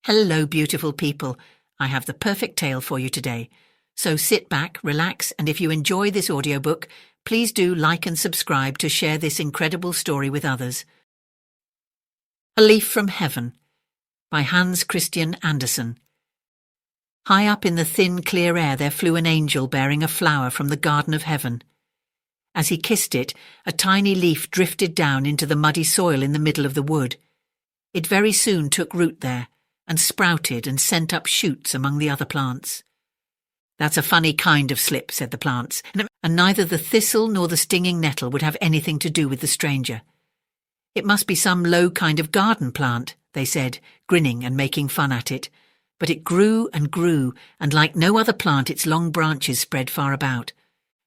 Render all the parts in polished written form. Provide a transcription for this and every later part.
Hello, beautiful people. I have the perfect tale for you today. So sit back, relax, and if you enjoy this audiobook, please do like and subscribe to share this incredible story with others. A Leaf from Heaven by Hans Christian Andersen. High up in the thin, clear air there flew an angel bearing a flower from the garden of heaven. As he kissed it, a tiny leaf drifted down into the muddy soil in the middle of the wood. It very soon took root there, and sprouted and sent up shoots among the other plants. "That's a funny kind of slip," said the plants, and neither the thistle nor the stinging nettle would have anything to do with the stranger. "It must be some low kind of garden plant," they said, grinning and making fun at it. But it grew, and like no other plant its long branches spread far about.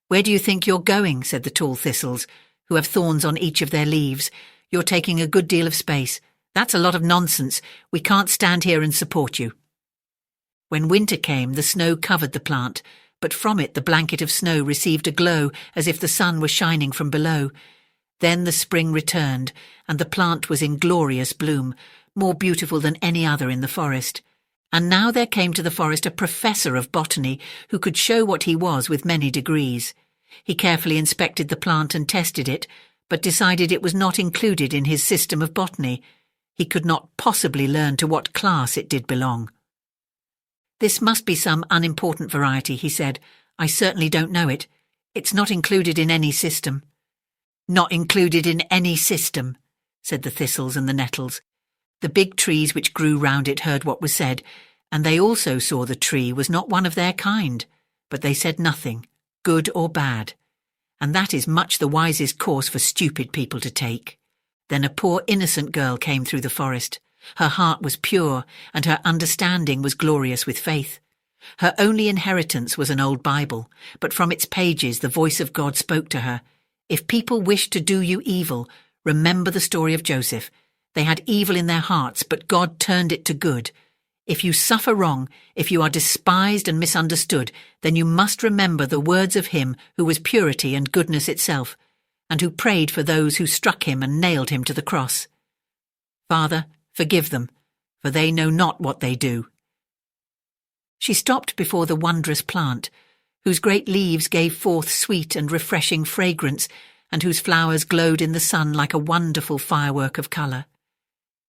"Where do you think you're going?" said the tall thistles, who have thorns on each of their leaves. "You're taking a good deal of space. That's a lot of nonsense. We can't stand here and support you." When winter came, the snow covered the plant, but from it the blanket of snow received a glow as if the sun were shining from below. Then the spring returned, and the plant was in glorious bloom, more beautiful than any other in the forest. And now there came to the forest a professor of botany who could show what he was with many degrees. He carefully inspected the plant and tested it, but decided it was not included in his system of botany. He could not possibly learn to what class it did belong. "This must be some unimportant variety," he said. "I certainly don't know it. It's not included in any system." "Not included in any system," said the thistles and the nettles. The big trees which grew round it heard what was said, and they also saw the tree was not one of their kind, but they said nothing, good or bad. And that is much the wisest course for stupid people to take. Then a poor innocent girl came through the forest. Her heart was pure, and her understanding was glorious with faith. Her only inheritance was an old Bible, but from its pages the voice of God spoke to her. "If people wish to do you evil, remember the story of Joseph. They had evil in their hearts, but God turned it to good. If you suffer wrong, if you are despised and misunderstood, then you must remember the words of him who was purity and goodness itself, and who prayed for those who struck him and nailed him to the cross. Father, forgive them, for they know not what they do." She stopped before the wondrous plant, whose great leaves gave forth sweet and refreshing fragrance, and whose flowers glowed in the sun like a wonderful firework of colour.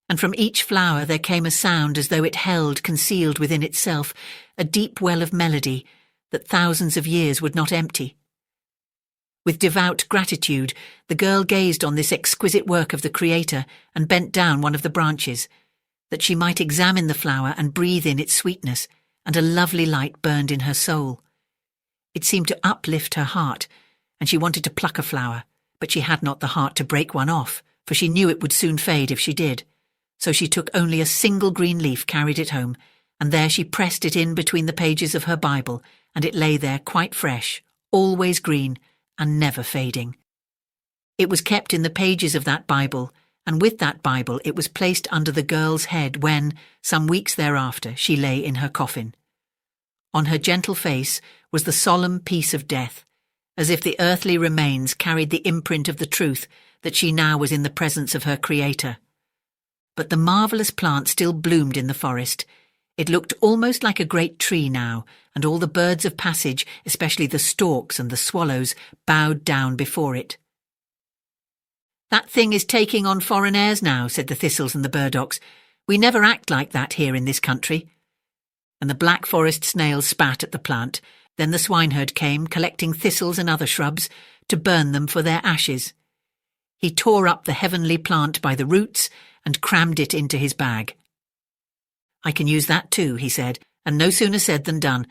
And from each flower there came a sound as though it held, concealed within itself, a deep well of melody that thousands of years would not empty. With devout gratitude, the girl gazed on this exquisite work of the Creator and bent down one of the branches, that she might examine the flower and breathe in its sweetness, and a lovely light burned in her soul. It seemed to uplift her heart, and she wanted to pluck a flower, but she had not the heart to break one off, for she knew it would soon fade if she did. So she took only a single green leaf, carried it home, and there she pressed it in between the pages of her Bible, and it lay there quite fresh, always green, and never fading. It was kept in the pages of that Bible, and with that Bible it was placed under the girl's head when, some weeks thereafter, she lay in her coffin. On her gentle face was the solemn peace of death, as if the earthly remains carried the imprint of the truth that she now was in the presence of her Creator. But the marvellous plant still bloomed in the forest. It looked almost like a great tree now, and all the birds of passage, especially the storks and the swallows, bowed down before it. "That thing is taking on foreign airs now," said the thistles and the burdocks. "We never act like that here in this country." And the black forest snails spat at the plant. Then the swineherd came, collecting thistles and other shrubs, to burn them for their ashes. He tore up the heavenly plant by the roots and crammed it into his bag. "I can use that too," he said, and no sooner said than done.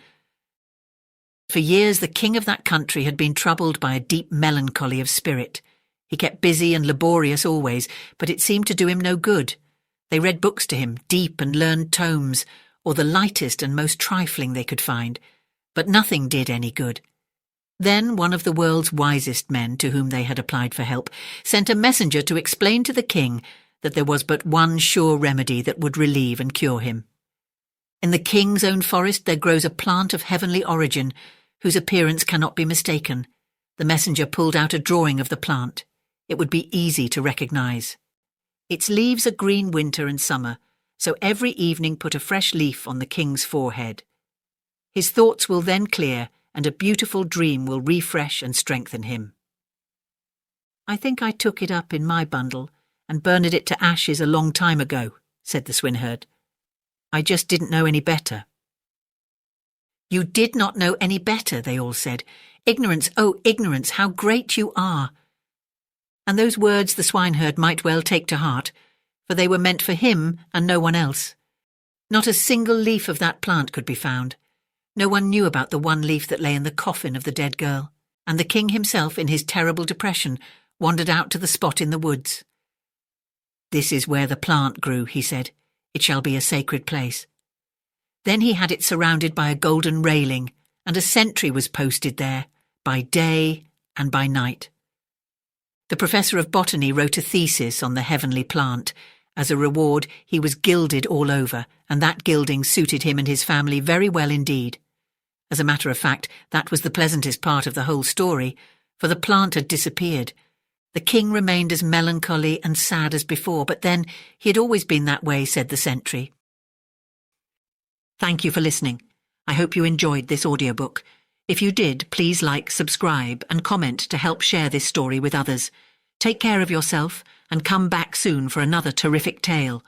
For years the king of that country had been troubled by a deep melancholy of spirit. He kept busy and laborious always, but it seemed to do him no good. They read books to him, deep and learned tomes, or the lightest and most trifling they could find, but nothing did any good. Then one of the world's wisest men, to whom they had applied for help, sent a messenger to explain to the king that there was but one sure remedy that would relieve and cure him. In the king's own forest there grows a plant of heavenly origin, whose appearance cannot be mistaken. The messenger pulled out a drawing of the plant. It would be easy to recognize. Its leaves are green winter and summer, so every evening put a fresh leaf on the king's forehead. His thoughts will then clear, and a beautiful dream will refresh and strengthen him. I think I took it up in my bundle and burned it to ashes a long time ago, said the swineherd. I just didn't know any better. You did not know any better, they all said. Ignorance, oh ignorance, how great you are. And those words the swineherd might well take to heart, for they were meant for him and no one else. Not a single leaf of that plant could be found. No one knew about the one leaf that lay in the coffin of the dead girl, and the king himself, in his terrible depression, wandered out to the spot in the woods. This is where the plant grew, he said. It shall be a sacred place. Then he had it surrounded by a golden railing, and a sentry was posted there, by day and by night. The professor of botany wrote a thesis on the heavenly plant. As a reward, he was gilded all over, and that gilding suited him and his family very well indeed. As a matter of fact, that was the pleasantest part of the whole story, for the plant had disappeared. The king remained as melancholy and sad as before, but then he had always been that way, said the sentry. Thank you for listening. I hope you enjoyed this audiobook. If you did, please like, subscribe, and comment to help share this story with others. Take care of yourself, and come back soon for another terrific tale.